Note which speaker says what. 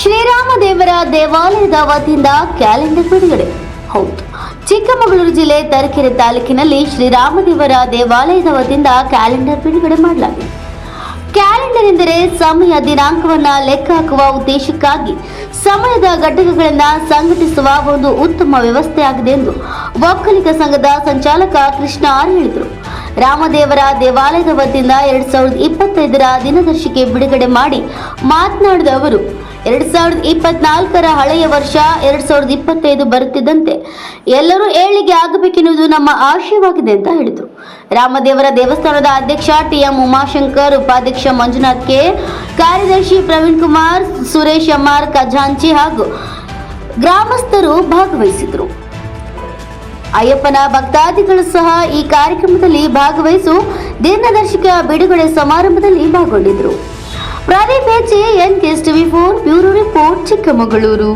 Speaker 1: ಶ್ರೀರಾಮ ದೇವರ ದೇವಾಲಯದ ವತಿಯಿಂದ ಕ್ಯಾಲೆಂಡರ್ ಬಿಡುಗಡೆ. ಹೌದು, ಚಿಕ್ಕಮಗಳೂರು ಜಿಲ್ಲೆ ತರೀಕೆರೆ ತಾಲೂಕಿನಲ್ಲಿ ಶ್ರೀರಾಮದೇವರ ದೇವಾಲಯದ ವತಿಯಿಂದ ಕ್ಯಾಲೆಂಡರ್ ಬಿಡುಗಡೆ ಮಾಡಲಾಗಿದೆ. ಕ್ಯಾಲೆಂಡರ್ ಎಂದರೆ ಸಮಯ ದಿನಾಂಕವನ್ನ ಲೆಕ್ಕ ಹಾಕುವ ಉದ್ದೇಶಕ್ಕಾಗಿ ಸಮಯದ ಘಟಕಗಳನ್ನು ಸಂಘಟಿಸುವ ಒಂದು ಉತ್ತಮ ವ್ಯವಸ್ಥೆಯಾಗಿದೆ ಎಂದು ಒಕ್ಕಲಿಗ ಸಂಘದ ಸಂಚಾಲಕ ಕೃಷ್ಣ ಆರ್ ಹೇಳಿದರು. ರಾಮದೇವರ ದೇವಾಲಯದ ವತಿಯಿಂದ 2025ರ ದಿನದರ್ಶಿಕೆ ಬಿಡುಗಡೆ ಮಾಡಿ ಮಾತನಾಡಿದ ಅವರು, 2024ರ ಹಳೆಯ ವರ್ಷ 2025 ಬರುತ್ತಿದ್ದಂತೆ ಎಲ್ಲರೂ ಏಳಿಗೆ ಆಗಬೇಕೆನ್ನುವುದು ನಮ್ಮ ಆಶಯವಾಗಿದೆ ಅಂತ ಹೇಳಿದರು. ರಾಮದೇವರ ದೇವಸ್ಥಾನದ ಅಧ್ಯಕ್ಷ ಟಿ.ಎಂ. ಉಮಾಶಂಕರ್, ಉಪಾಧ್ಯಕ್ಷ ಮಂಜುನಾಥ್ ಕೆ, ಕಾರ್ಯದರ್ಶಿ ಪ್ರವೀಣ್ ಕುಮಾರ್, ಸುರೇಶ್ ಎಂ.ಆರ್. ಖಜಾಂಚಿ ಹಾಗೂ ಗ್ರಾಮಸ್ಥರು ಭಾಗವಹಿಸಿದರು. ಅಯ್ಯಪ್ಪನ ಭಕ್ತಾದಿಗಳು ಸಹ ಈ ಕಾರ್ಯಕ್ರಮದಲ್ಲಿ ಭಾಗವಹಿಸಿ ದಿನದರ್ಶಿಕ ಬಿಡುಗಡೆ ಸಮಾರಂಭದಲ್ಲಿ ಭಾಗಗೊಂಡಿದ್ದರು. ಪ್ರದೀಪ್ ಎಚ್.ಎ. ಎನ್.ಕೆ.ಎಸ್.ಟಿವಿ4 ಬ್ಯೂರೋ ರಿಪೋರ್ಟ್, ಚಿಕ್ಕಮಗಳೂರು.